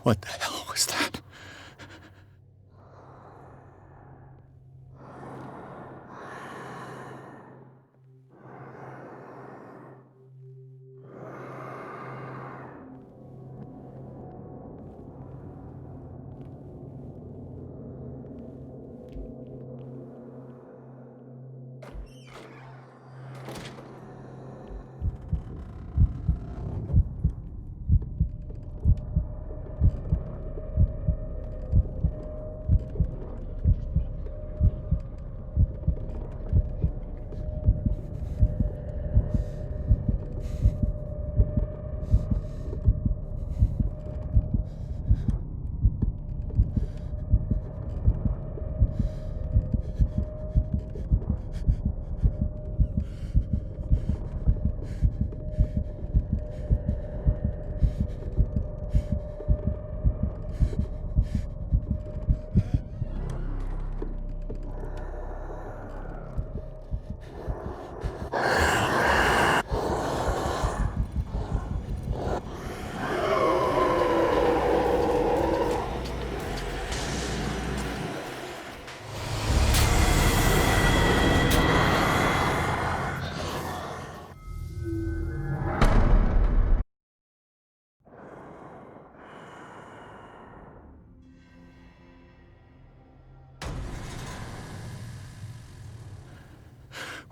What the hell was that?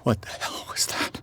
What the hell was that?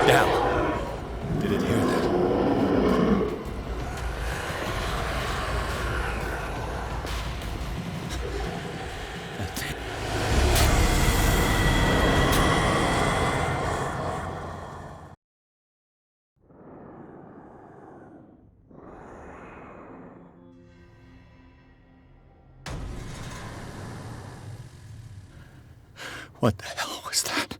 Damn. Did it hear that? That thing. What the hell was that?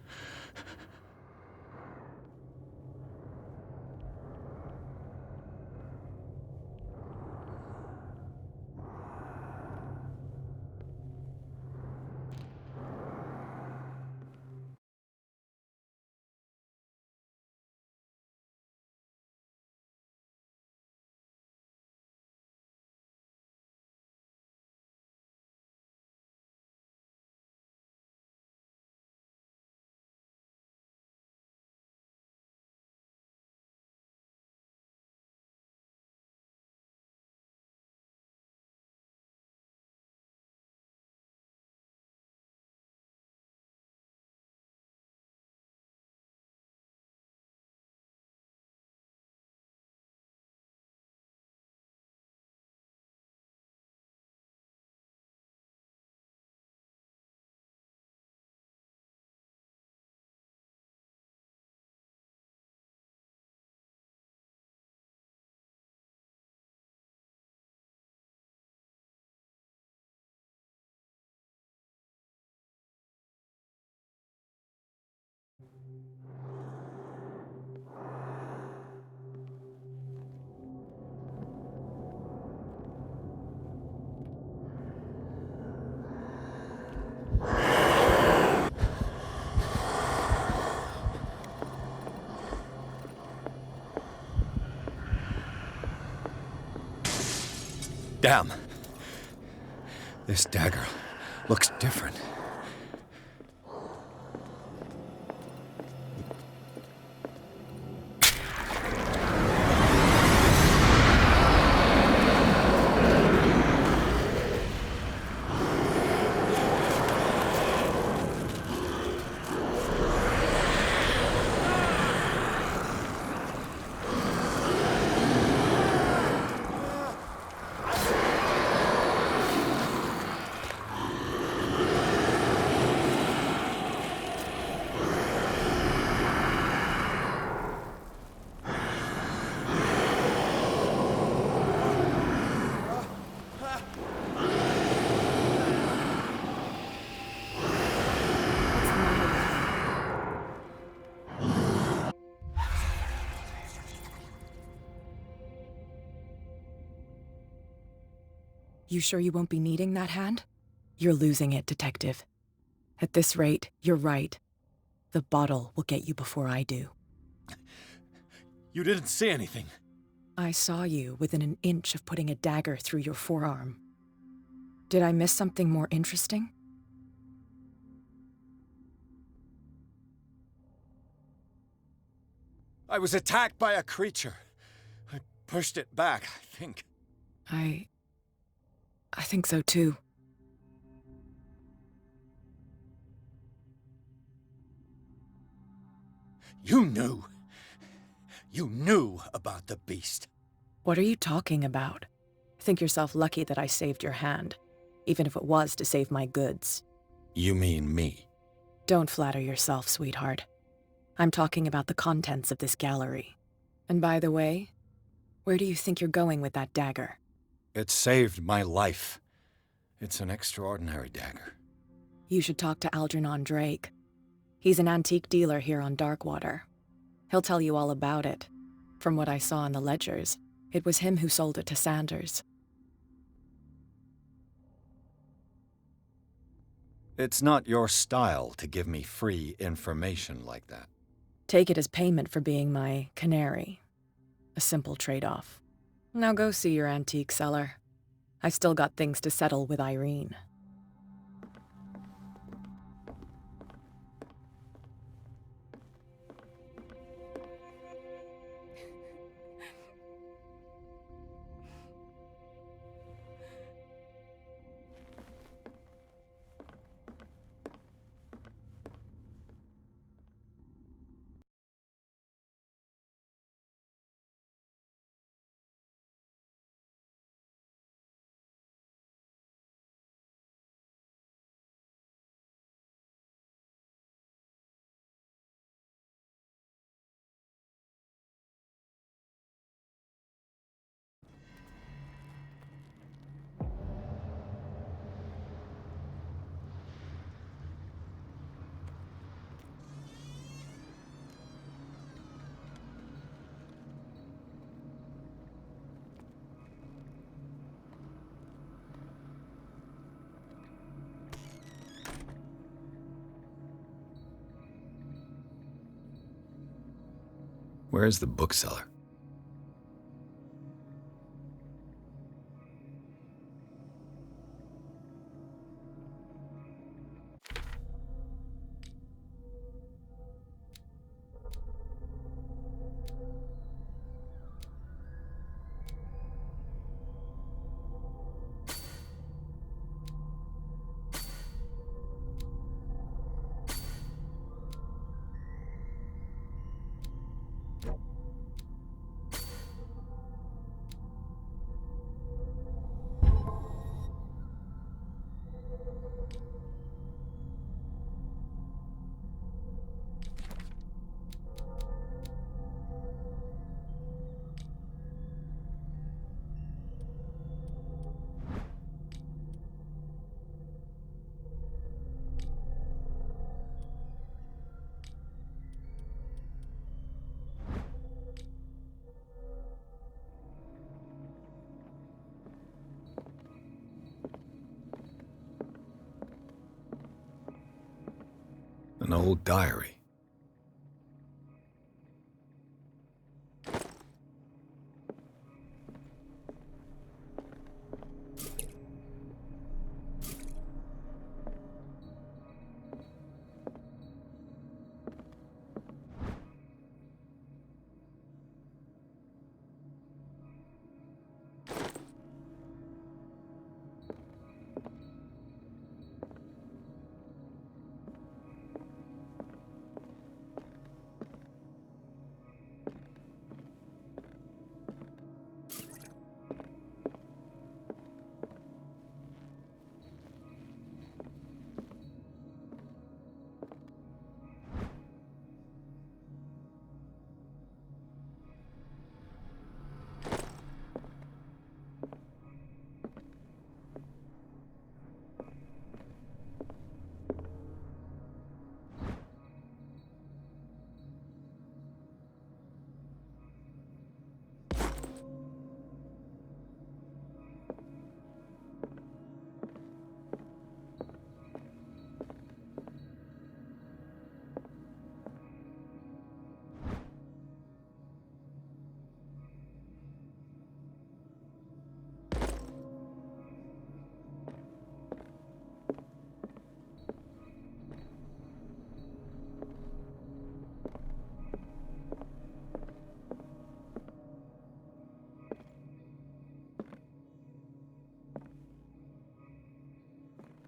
Damn. This dagger looks different. You sure you won't be needing that hand? You're losing it, Detective. At this rate, you're right. The bottle will get you before I do. You didn't see anything. I saw you within an inch of putting a dagger through your forearm. Did I miss something more interesting? I was attacked by a creature. I pushed it back, I think. I think so too. You knew. You knew about the beast. What are you talking about? Think yourself lucky that I saved your hand, even if it was to save my goods. You mean me? Don't flatter yourself, sweetheart. I'm talking about the contents of this gallery. And by the way, where do you think you're going with that dagger? It saved my life. It's an extraordinary dagger. You should talk to Algernon Drake. He's an antique dealer here on Darkwater. He'll tell you all about it. From what I saw in the ledgers, it was him who sold it to Sanders. It's not your style to give me free information like that. Take it as payment for being my canary. A simple trade-off. Now go see your antique seller. I've still got things to settle with Irene. Where's the bookseller? An old diary.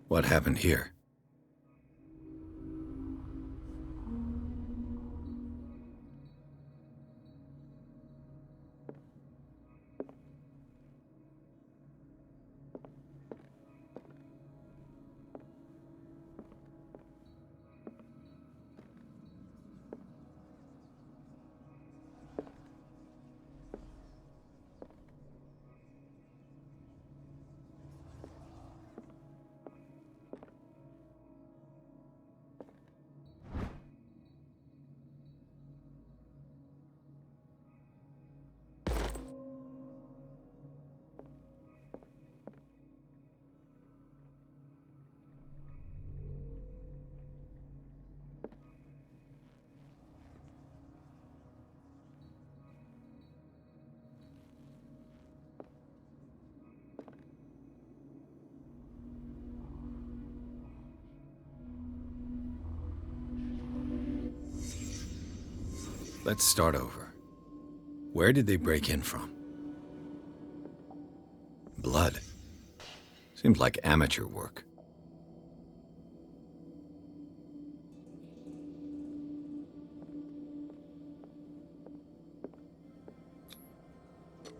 What happened here? Let's start over. Where did they break in from? Blood. Seems like amateur work.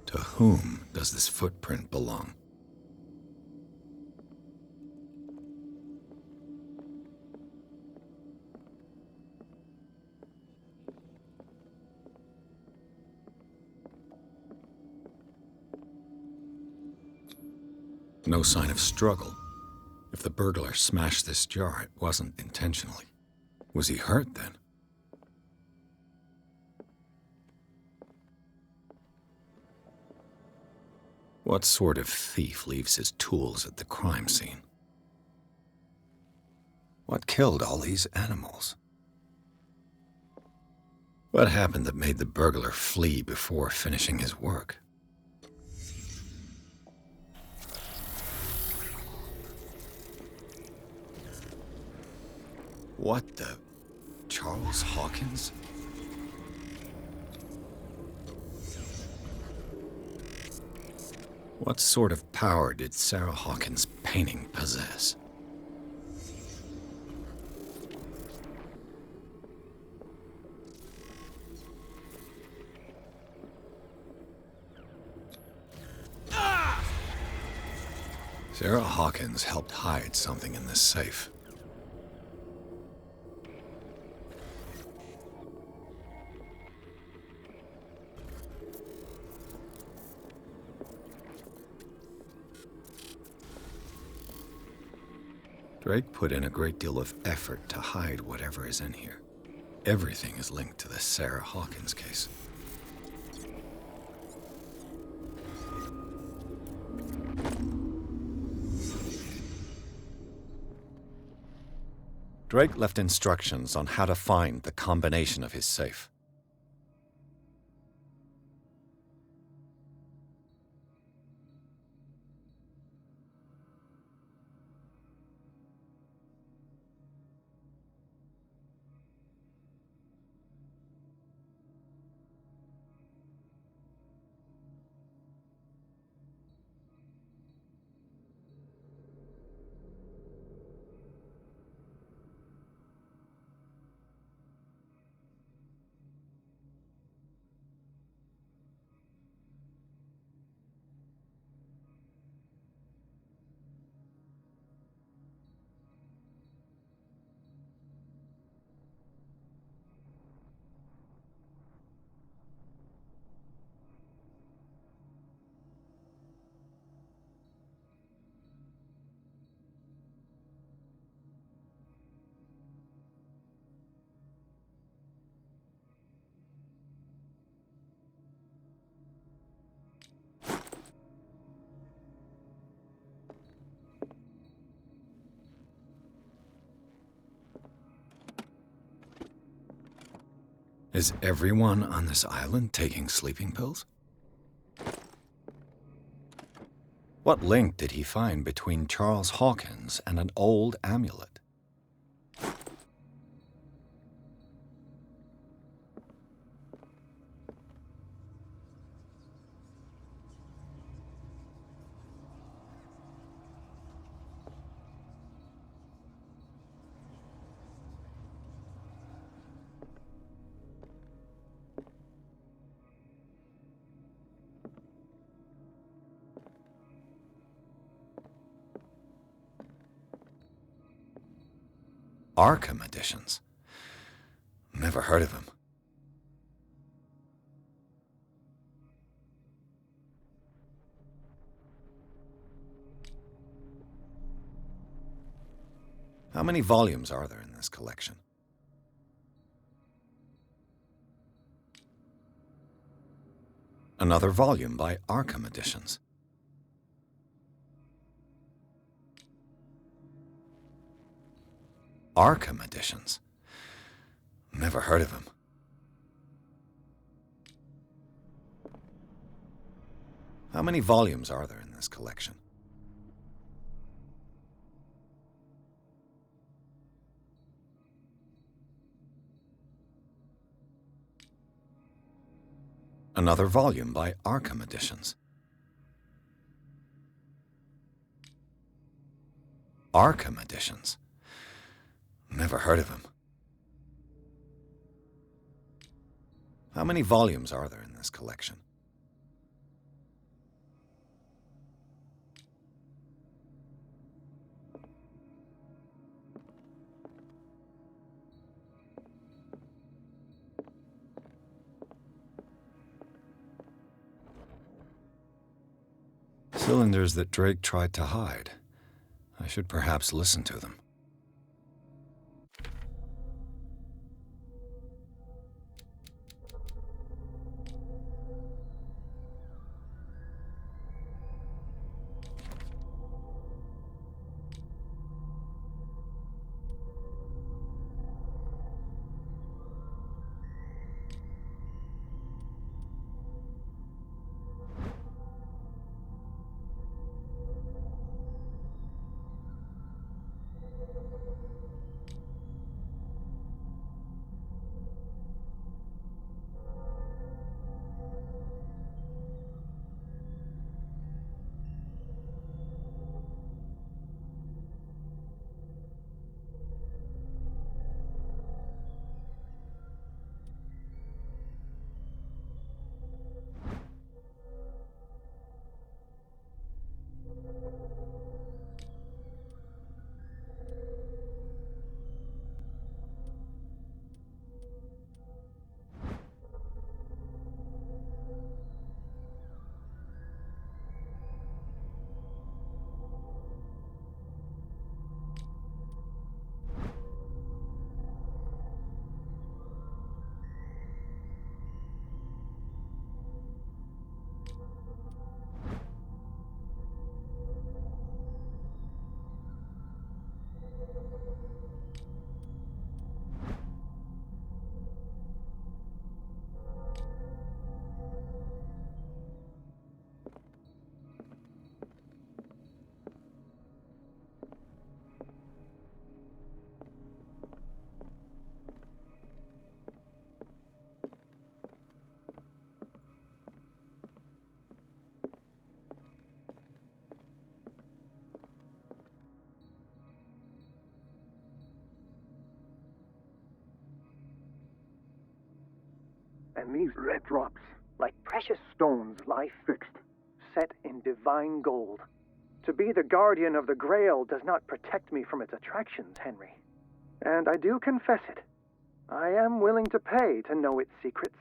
To whom does this footprint belong? No sign of struggle. If the burglar smashed this jar, it wasn't intentionally. Was he hurt then? What sort of thief leaves his tools at the crime scene? What killed all these animals? What happened that made the burglar flee before finishing his work? What the... Charles Hawkins? What sort of power did Sarah Hawkins' painting possess? Sarah Hawkins helped hide something in this safe. Drake put in a great deal of effort to hide whatever is in here. Everything is linked to the Sarah Hawkins case. Drake left instructions on how to find the combination of his safe. Is everyone on this island taking sleeping pills? What link did he find between Charles Hawkins and an old amulet? Arkham editions? Never heard of him. How many volumes are there in this collection? Another volume by Arkham Editions. Arkham Editions? Never heard of him. How many volumes are there in this collection? Another volume by Arkham Editions. Arkham Editions? Never heard of him. How many volumes are there in this collection? Cylinders that Drake tried to hide. I should perhaps listen to them. And these red drops, like precious stones, lie fixed, set in divine gold. To be the guardian of the Grail does not protect me from its attractions, Henry. And I do confess it. I am willing to pay to know its secrets.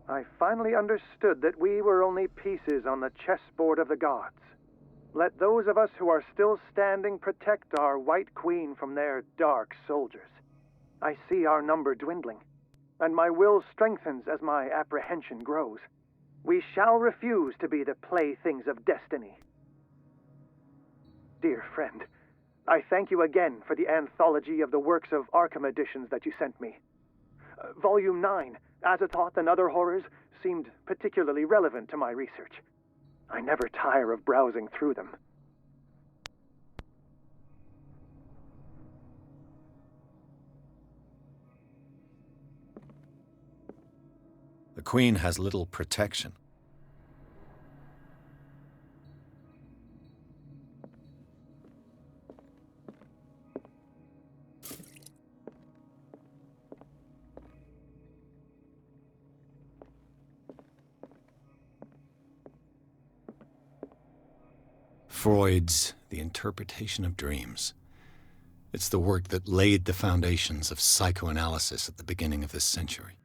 I finally understood that we were only pieces on the chessboard of the gods. Let those of us who are still standing protect our White Queen from their dark soldiers. I see our number dwindling, and my will strengthens as my apprehension grows. We shall refuse to be the playthings of destiny. Dear friend, I thank you again for the anthology of the works of Arkham editions that you sent me. Volume 9, Azathoth and Other Horrors, seemed particularly relevant to my research. I never tire of browsing through them. The Queen has little protection. Freud's the interpretation of dreams. It's the work that laid the foundations of psychoanalysis at the beginning of this century.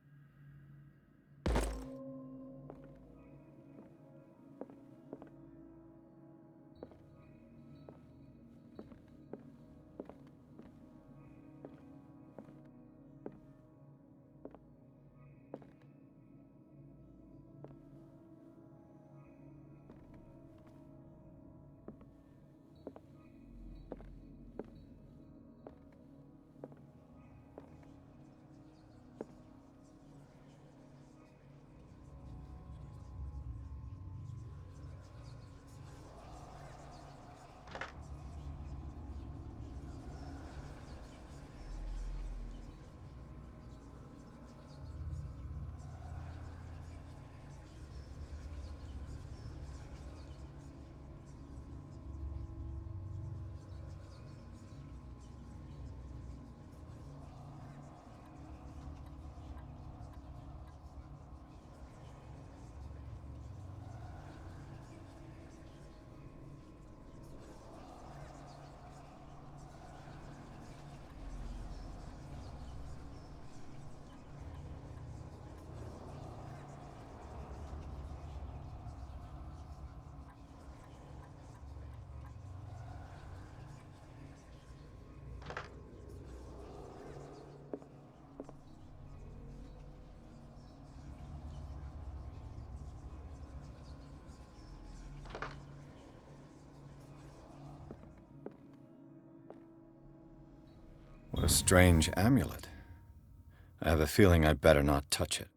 What a strange amulet. I have a feeling I'd better not touch it.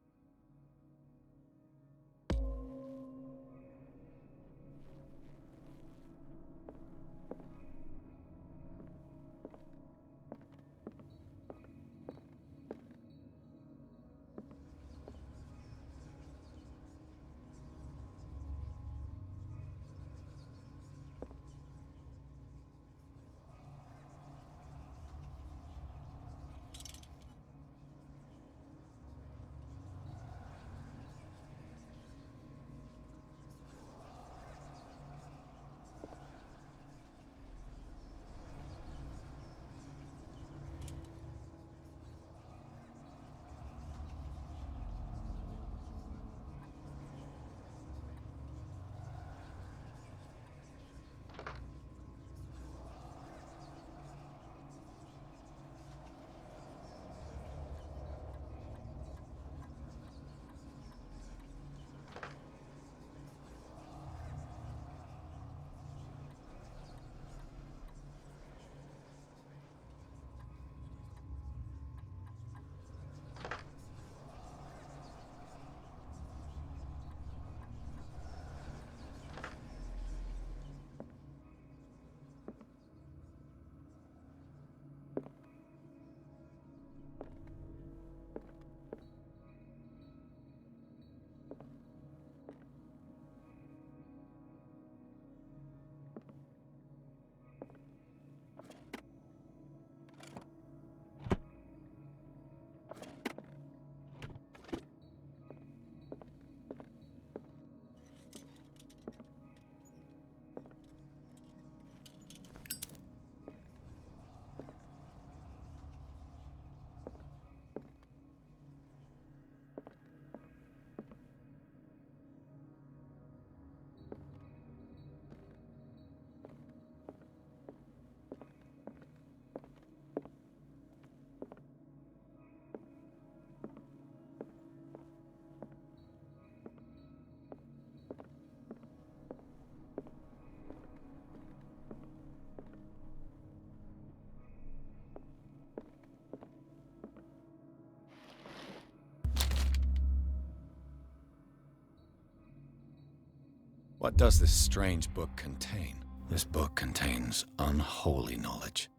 What does this strange book contain? This book contains unholy knowledge.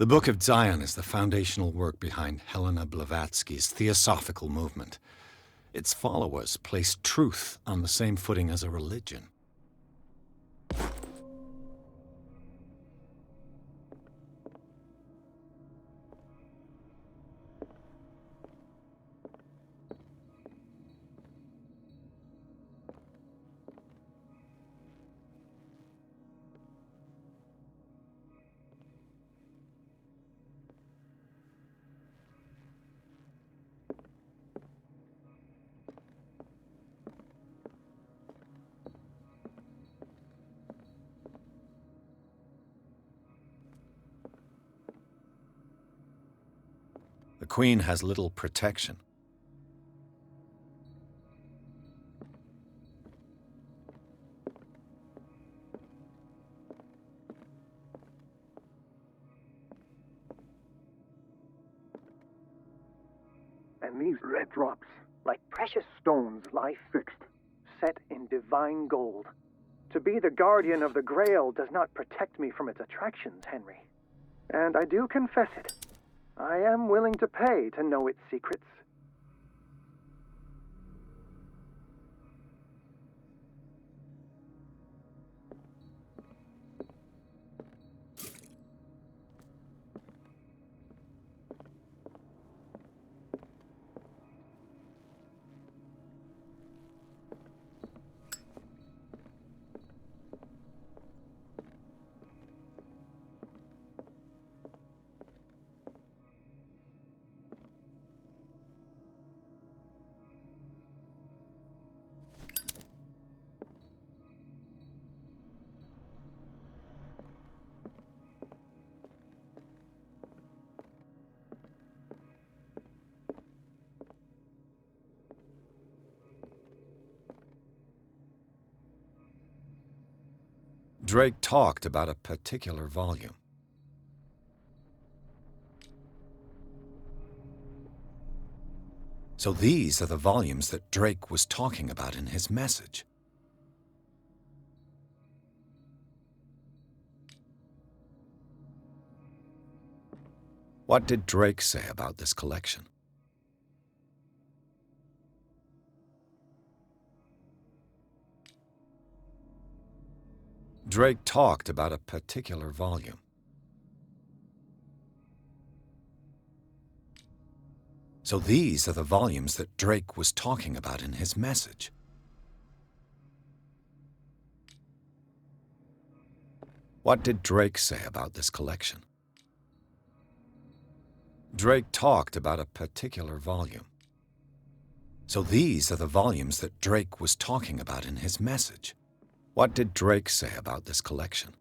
The Book of Zion is the foundational work behind Helena Blavatsky's Theosophical movement. Its followers place truth on the same footing as a religion. The Queen has little protection. And these red drops, like precious stones, lie fixed, set in divine gold. To be the guardian of the Grail does not protect me from its attractions, Henry. And I do confess it. I am willing to pay to know its secrets. Drake talked about a particular volume. So these are the volumes that Drake was talking about in his message. What did Drake say about this collection? Drake talked about a particular volume. So these are the volumes that Drake was talking about in his message. What did Drake say about this collection? Drake talked about a particular volume. So these are the volumes that Drake was talking about in his message. What did Drake say about this collection?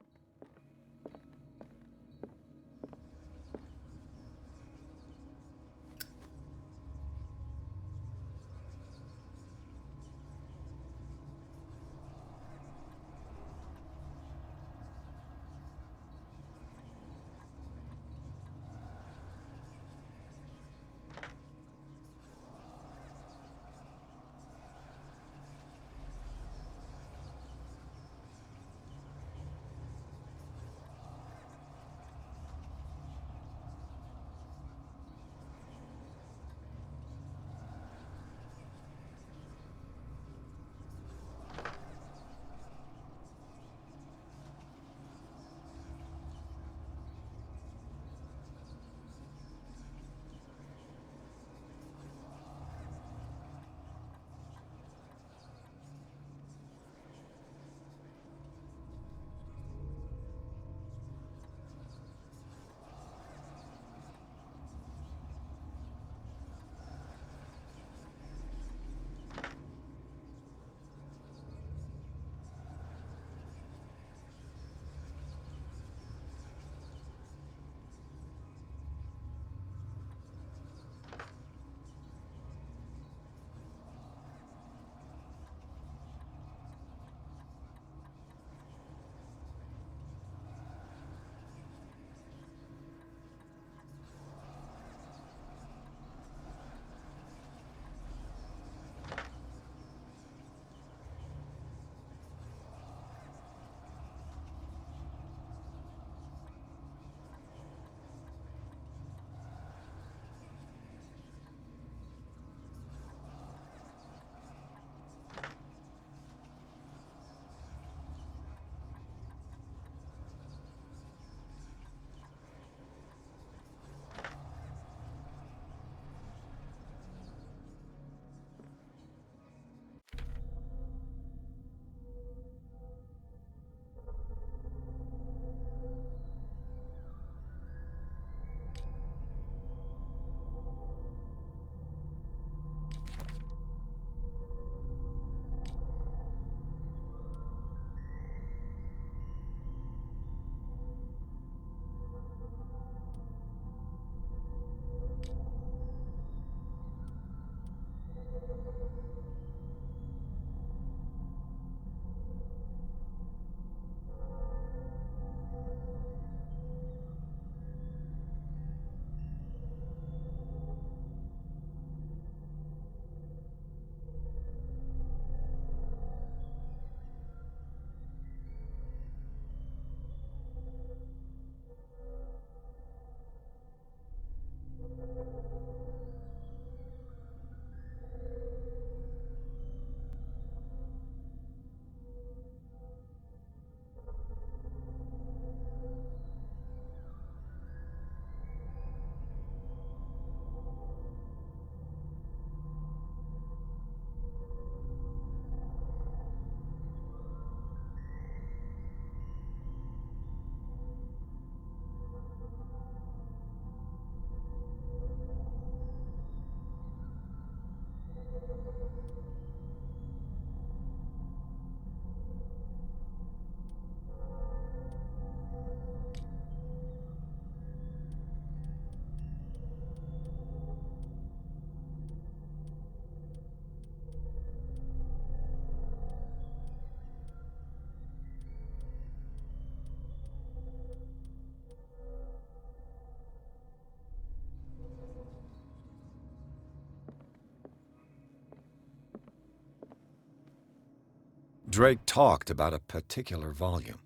Drake talked about a particular volume.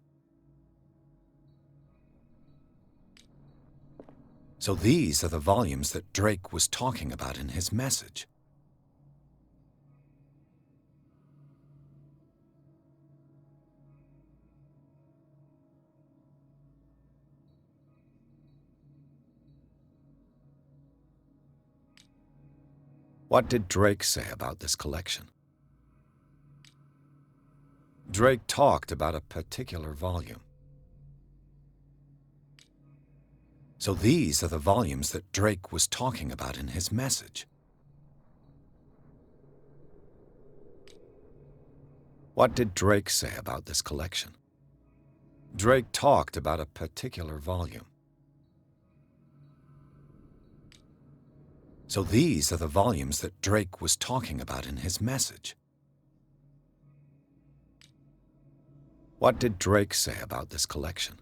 So these are the volumes that Drake was talking about in his message. What did Drake say about this collection? Drake talked about a particular volume. So these are the volumes that Drake was talking about in his message. What did Drake say about this collection? Drake talked about a particular volume. So these are the volumes that Drake was talking about in his message. What did Drake say about this collection?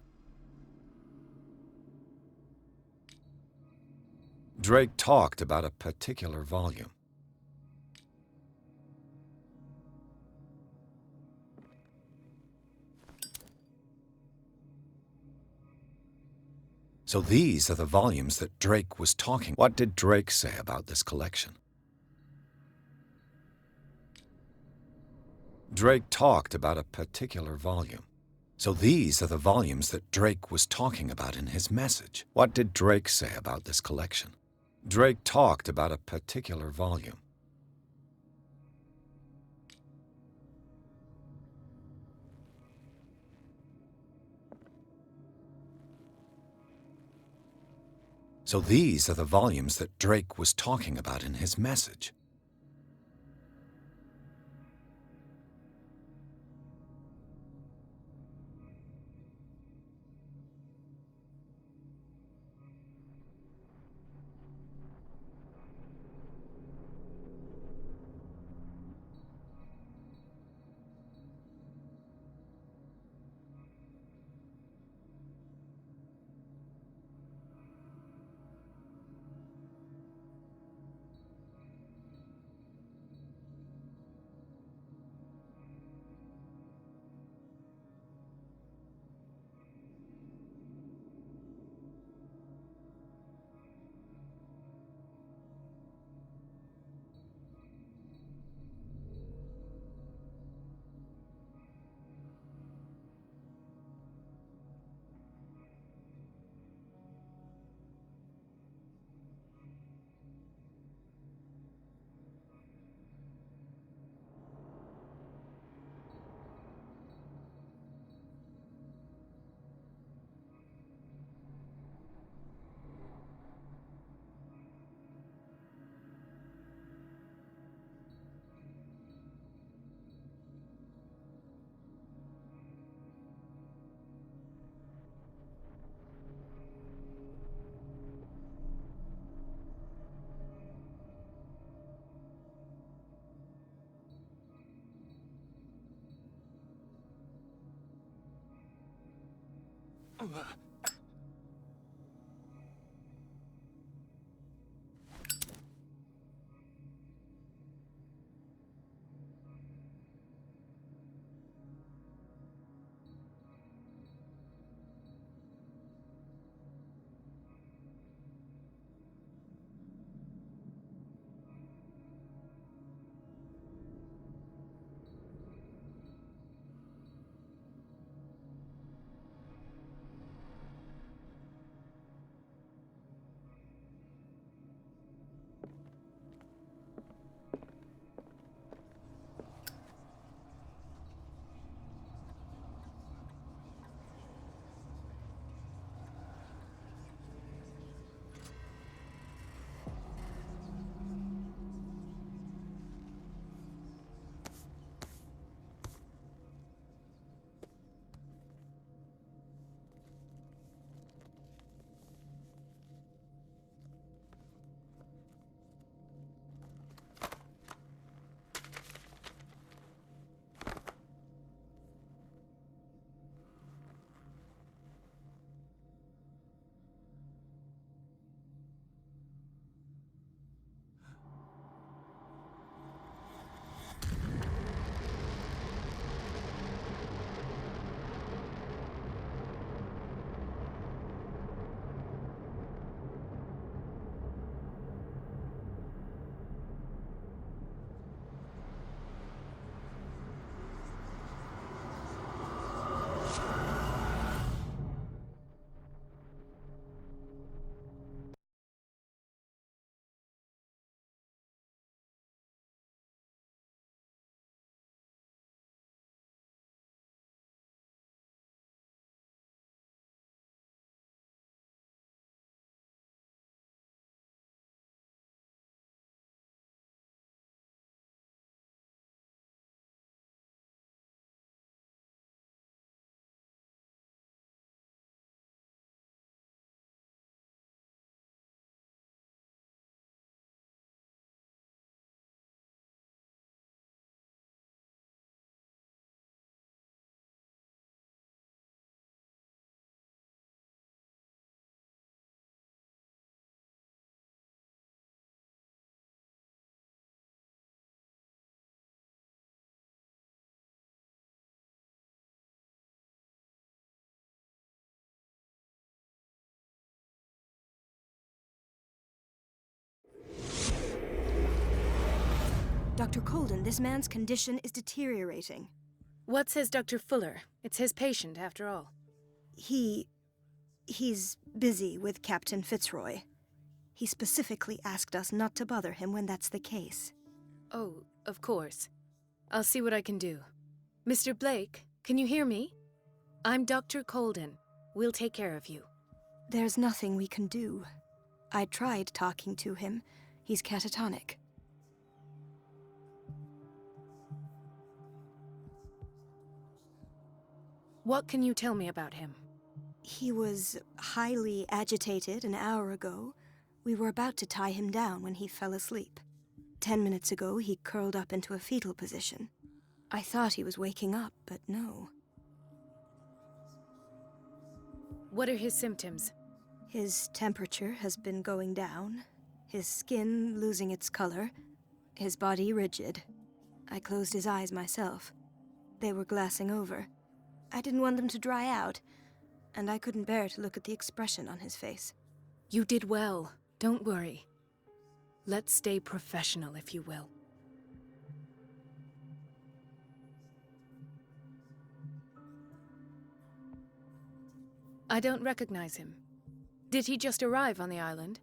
Drake talked about a particular volume. So these are the volumes that Drake was talking. What did Drake say about this collection? Drake talked about a particular volume. So these are the volumes that Drake was talking about in his message. What did Drake say about this collection? Drake talked about a particular volume. So these are the volumes that Drake was talking about in his message. Dr. Colden, this man's condition is deteriorating. What says Dr. Fuller? It's his patient, after all. He's busy with Captain Fitzroy. He specifically asked us not to bother him when that's the case. Oh, of course. I'll see what I can do. Mr. Blake, can you hear me? I'm Dr. Colden. We'll take care of you. There's nothing we can do. I tried talking to him. He's catatonic. What can you tell me about him? He was highly agitated an hour ago. We were about to tie him down when he fell asleep. 10 minutes ago, he curled up into a fetal position. I thought he was waking up, but no. What are his symptoms? His temperature has been going down, his skin losing its color, his body rigid. I closed his eyes myself. They were glassing over. I didn't want them to dry out, and I couldn't bear to look at the expression on his face. You did well. Don't worry. Let's stay professional, if you will. I don't recognize him. Did he just arrive on the island?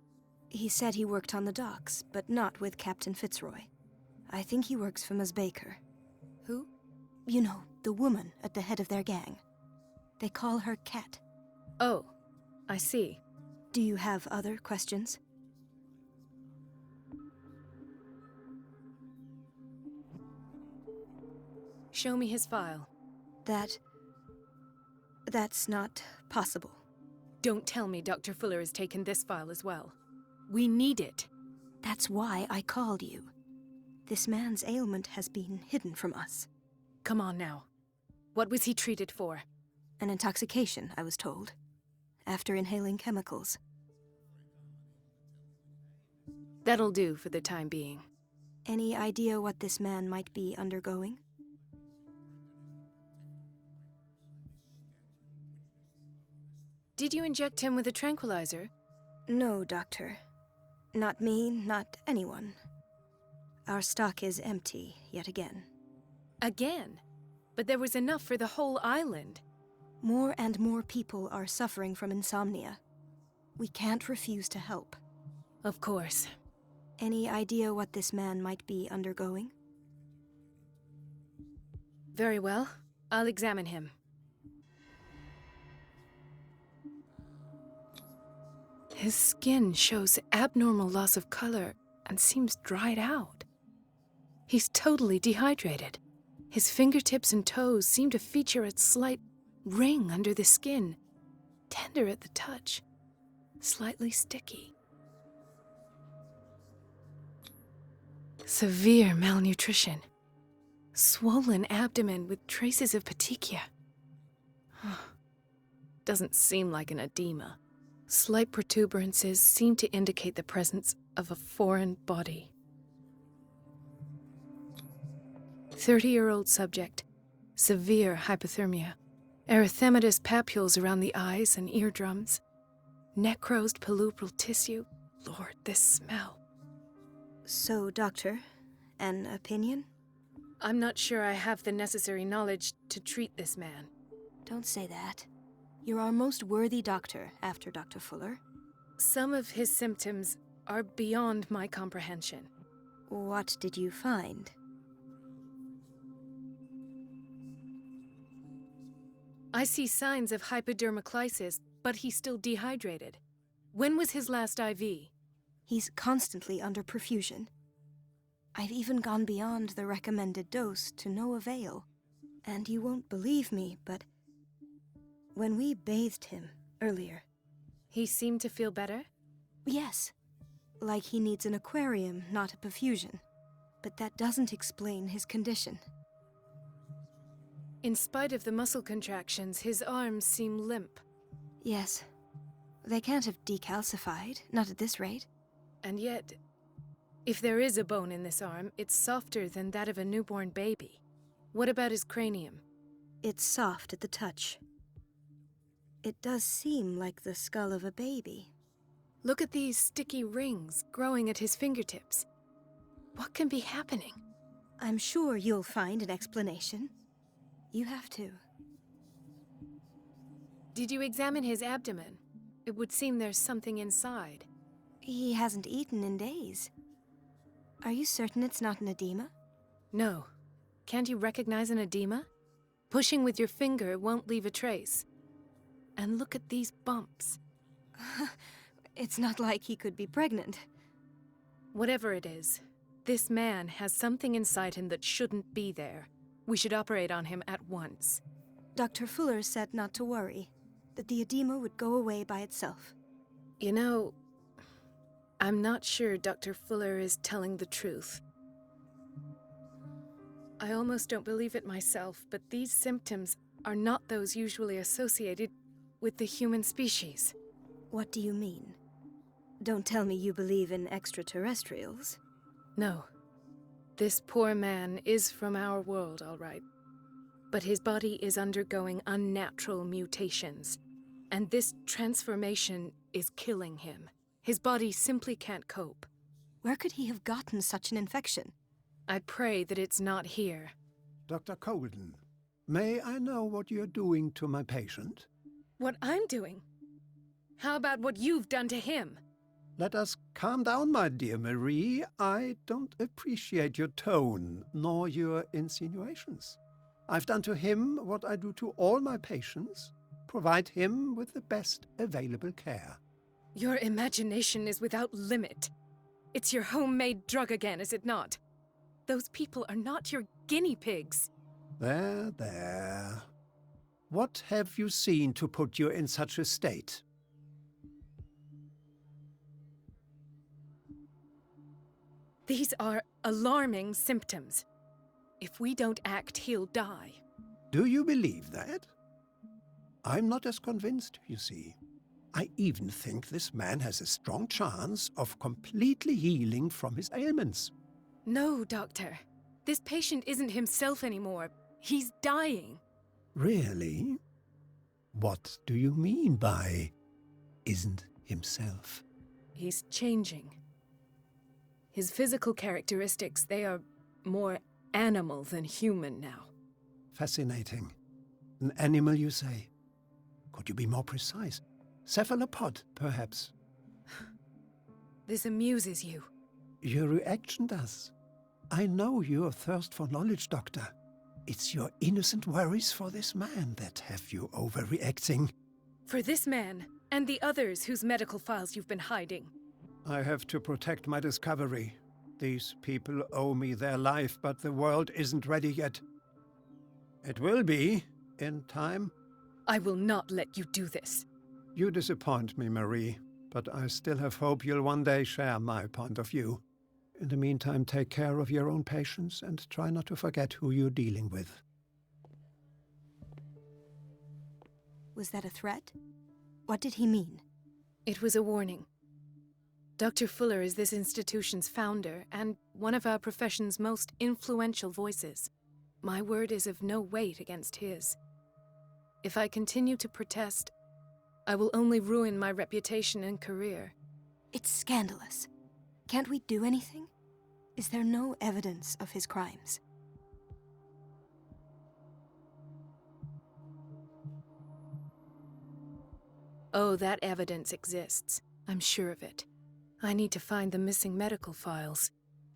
He said he worked on the docks, but not with Captain Fitzroy. I think he works for Ms. Baker. Who? You know, the woman at the head of their gang. They call her Cat. Oh, I see. Do you have other questions? Show me his file. That's not possible. Don't tell me Dr. Fuller has taken this file as well. We need it. That's why I called you. This man's ailment has been hidden from us. Come on now. What was he treated for? An intoxication, I was told. After inhaling chemicals. That'll do for the time being. Any idea what this man might be undergoing? Did you inject him with a tranquilizer? No, Doctor. Not me, not anyone. Our stock is empty, yet again. Again? But there was enough for the whole island. More and more people are suffering from insomnia. We can't refuse to help. Of course. Any idea what this man might be undergoing? Very well. I'll examine him. His skin shows abnormal loss of color and seems dried out. He's totally dehydrated. His fingertips and toes seem to feature a slight ring under the skin, tender at the touch, slightly sticky. Severe malnutrition. Swollen abdomen with traces of petechia. Doesn't seem like an edema. Slight protuberances seem to indicate the presence of a foreign body. 30-year-old subject. Severe hypothermia. Erythematous papules around the eyes and eardrums. Necrosed palpebral tissue. Lord, this smell. So, Doctor, an opinion? I'm not sure I have the necessary knowledge to treat this man. Don't say that. You're our most worthy doctor after Dr. Fuller. Some of his symptoms are beyond my comprehension. What did you find? I see signs of hypodermoclysis, but he's still dehydrated. When was his last IV? He's constantly under perfusion. I've even gone beyond the recommended dose to no avail. And you won't believe me, but when we bathed him earlier... He seemed to feel better? Yes. Like he needs an aquarium, not a perfusion. But that doesn't explain his condition. In spite of the muscle contractions, his arms seem limp. Yes. They can't have decalcified, not at this rate. And yet, if there is a bone in this arm, it's softer than that of a newborn baby. What about his cranium? It's soft at the touch. It does seem like the skull of a baby. Look at these sticky rings growing at his fingertips. What can be happening? I'm sure you'll find an explanation. You have to. Did you examine his abdomen? It would seem there's something inside. He hasn't eaten in days. Are you certain it's not an edema? No. Can't you recognize an edema? Pushing with your finger won't leave a trace. And look at these bumps. It's not like he could be pregnant. Whatever it is, this man has something inside him that shouldn't be there. We should operate on him at once. Dr. Fuller said not to worry, that the edema would go away by itself. You know, I'm not sure Dr. Fuller is telling the truth. I almost don't believe it myself, but these symptoms are not those usually associated with the human species. What do you mean? Don't tell me you believe in extraterrestrials. No. This poor man is from our world, all right. But his body is undergoing unnatural mutations, and this transformation is killing him. His body simply can't cope. Where could he have gotten such an infection? I pray that it's not here. Dr. Colden, may I know what you're doing to my patient? What I'm doing? How about what you've done to him? Let us calm down, my dear Marie. I don't appreciate your tone, nor your insinuations. I've done to him what I do to all my patients, provide him with the best available care. Your imagination is without limit. It's your homemade drug again, is it not? Those people are not your guinea pigs. There, there. What have you seen to put you in such a state? These are alarming symptoms. If we don't act, he'll die. Do you believe that? I'm not as convinced, you see. I even think this man has a strong chance of completely healing from his ailments. No, Doctor. This patient isn't himself anymore. He's dying. Really? What do you mean by isn't himself? He's changing. His physical characteristics, they are more animal than human now. Fascinating. An animal, you say? Could you be more precise? Cephalopod, perhaps? This amuses you. Your reaction does. I know your thirst for knowledge, Doctor. It's your innocent worries for this man that have you overreacting. For this man, and the others whose medical files you've been hiding. I have to protect my discovery. These people owe me their life, but the world isn't ready yet. It will be, in time. I will not let you do this. You disappoint me, Marie, but I still have hope you'll one day share my point of view. In the meantime, take care of your own patients and try not to forget who you're dealing with. Was that a threat? What did he mean? It was a warning. Dr. Fuller is this institution's founder and one of our profession's most influential voices. My word is of no weight against his. If I continue to protest, I will only ruin my reputation and career. It's scandalous. Can't we do anything? Is there no evidence of his crimes? Oh, that evidence exists. I'm sure of it. I need to find the missing medical files.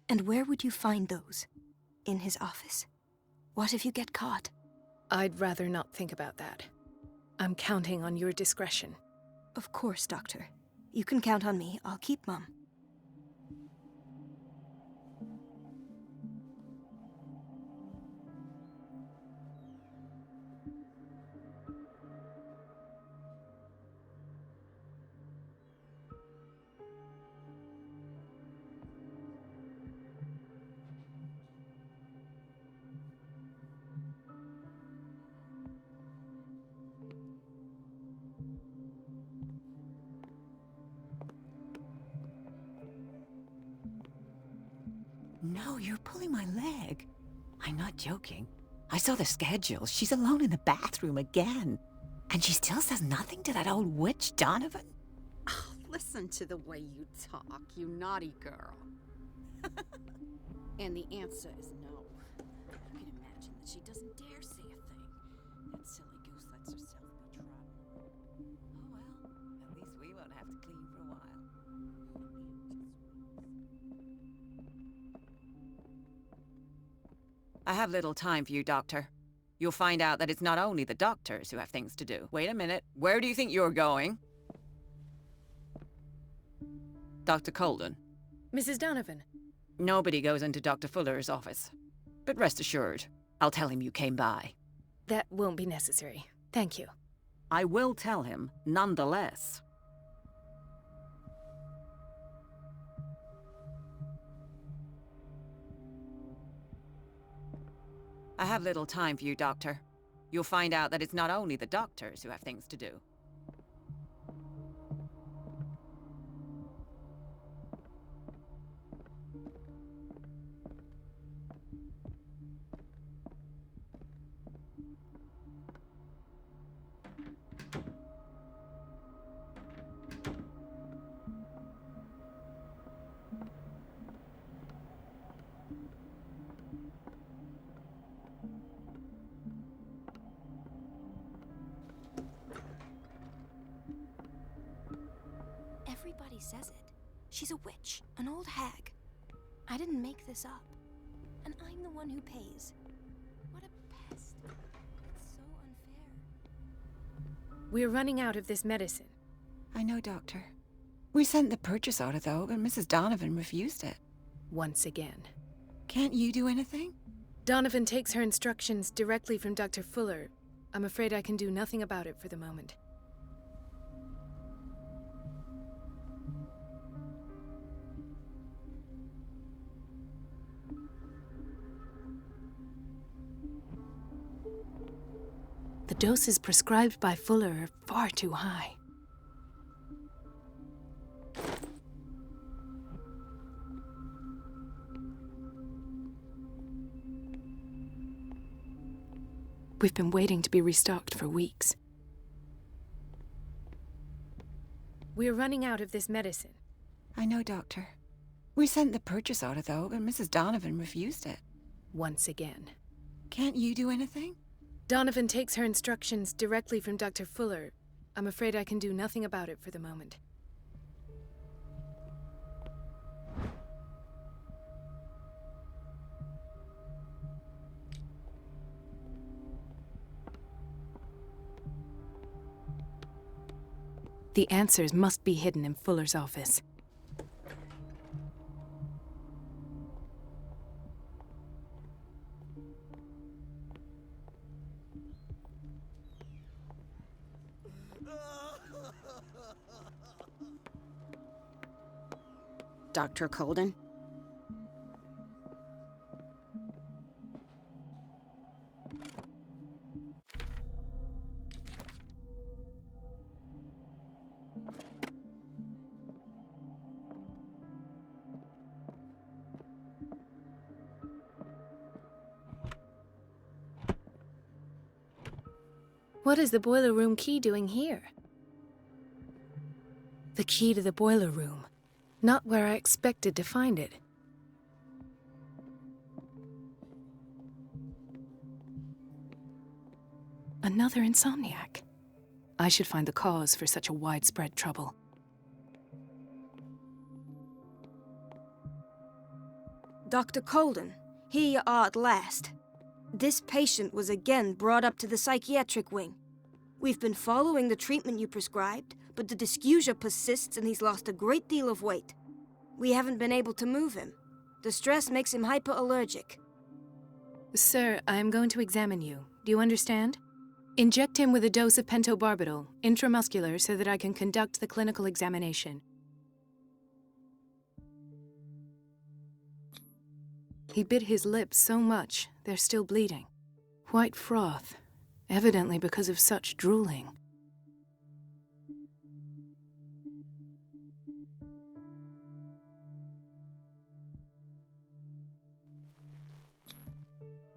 And where would you find those? In his office? What if you get caught? I'd rather not think about that. I'm counting on your discretion. Of course, Doctor. You can count on me. I'll keep mum. No, you're pulling my leg. I'm not joking. I saw the schedule. She's alone in the bathroom again. And she still says nothing to that old witch, Donovan? Oh, listen to the way you talk, you naughty girl. And the answer is no. that she doesn't dare say a thing. That silly goose lets herself be trodden. Oh well, at least we won't have to clean for a while. I have little time for you, Doctor. You'll find out that it's not only the doctors who have things to do. Wait a minute. Where do you think you're going? Dr. Colden. Mrs. Donovan. Nobody goes into Dr. Fuller's office. But rest assured, I'll tell him you came by. That won't be necessary. Thank you. I will tell him, nonetheless. I have little time for you, Doctor. You'll find out that it's not only the doctors who have things to do. Everybody says it. She's a witch, an old hag. I didn't make this up. And I'm the one who pays. What a pest. It's so unfair. We're running out of this medicine. I know, Doctor. We sent the purchase order, though, and Mrs. Donovan refused it. Once again. Can't you do anything? Donovan takes her instructions directly from Dr. Fuller. I'm afraid I can do nothing about it for the moment. The doses prescribed by Fuller are far too high. We've been waiting to be restocked for weeks. We're running out of this medicine. I know, Doctor. We sent the purchase order, though, and Mrs. Donovan refused it. Once again. Can't you do anything? Donovan takes her instructions directly from Dr. Fuller. I'm afraid I can do nothing about it for the moment. The answers must be hidden in Fuller's office. Dr. Colden? What is the boiler room key doing here? The key to the boiler room. Not where I expected to find it. Another insomniac. I should find the cause for such a widespread trouble. Dr. Colden, here you are at last. This patient was again brought up to the psychiatric wing. We've been following the treatment you prescribed, but the dysgeusia persists and he's lost a great deal of weight. We haven't been able to move him. The stress makes him hyperallergic. Sir, I am going to examine you. Do you understand? Inject him with a dose of pentobarbital, intramuscular, so that I can conduct the clinical examination. He bit his lips so much, they're still bleeding. White froth, evidently because of such drooling.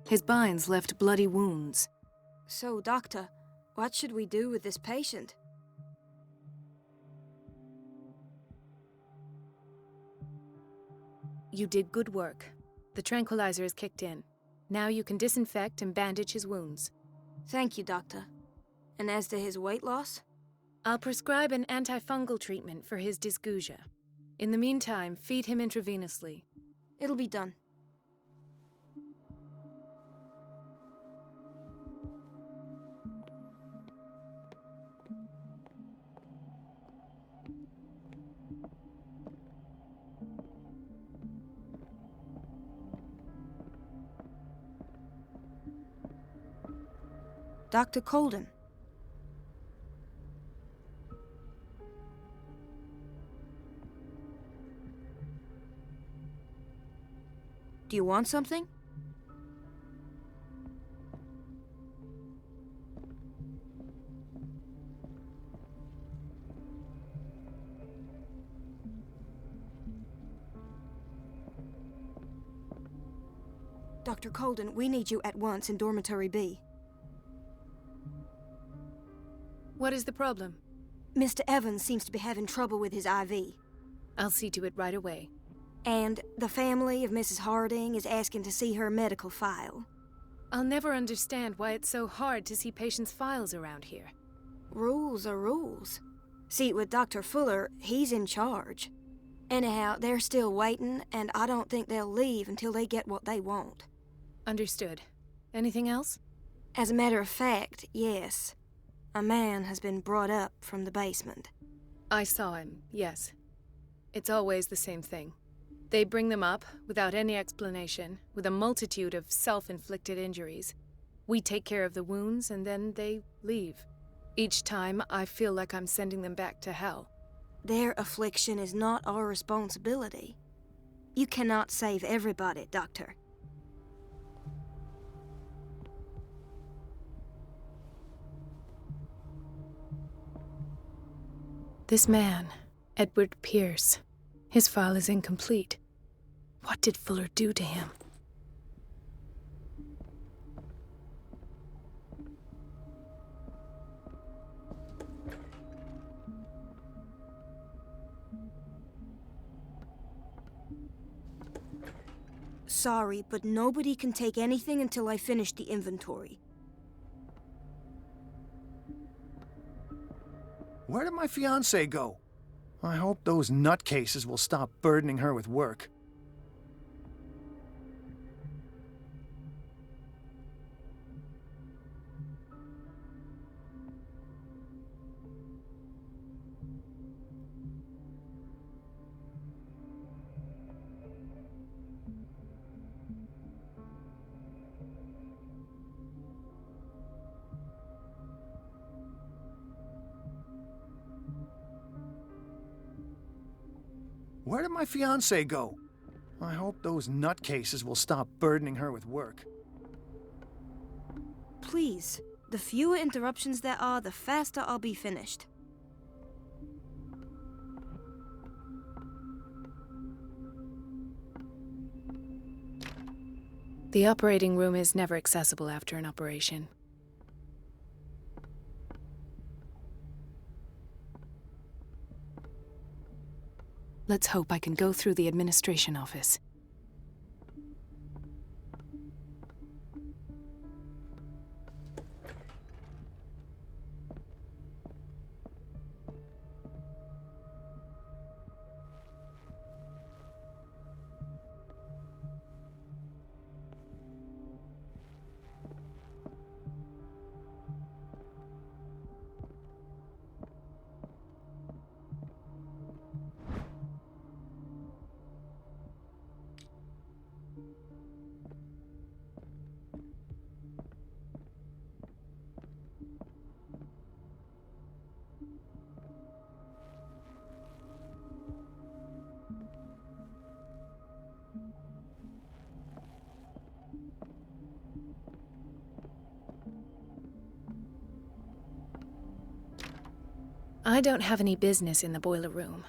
His binds left bloody wounds. So, Doctor, what should we do with this patient? You did good work. The tranquilizer is kicked in. Now you can disinfect and bandage his wounds. Thank you, Doctor. And as to his weight loss? I'll prescribe an antifungal treatment for his dysgeusia. In the meantime, feed him intravenously. It'll be done. Dr. Colden. Do you want something? Dr. Colden, we need you at once in Dormitory B. What is the problem? Mr. Evans seems to be having trouble with his IV. I'll see to it right away. And the family of Mrs. Harding is asking to see her medical file. I'll never understand why it's so hard to see patients' files around here. Rules are rules. See, with Dr. Fuller, he's in charge. Anyhow, they're still waiting, and I don't think they'll leave until they get what they want. Understood. Anything else? As a matter of fact, yes. A man has been brought up from the basement. I saw him, yes. It's always the same thing. They bring them up, without any explanation, with a multitude of self-inflicted injuries. We take care of the wounds, and then they leave. Each time, I feel like I'm sending them back to hell. Their affliction is not our responsibility. You cannot save everybody, Doctor. This man, Edward Pierce, his file is incomplete. What did Fuller do to him? Sorry, but nobody can take anything until I finish the inventory. Where did my fiancée go? I hope those nutcases will stop burdening her with work. Where did my fiancée go? I hope those nutcases will stop burdening her with work. Please, the fewer interruptions there are, the faster I'll be finished. The operating room is never accessible after an operation. Let's hope I can go through the administration office. I don't have any business in the boiler room.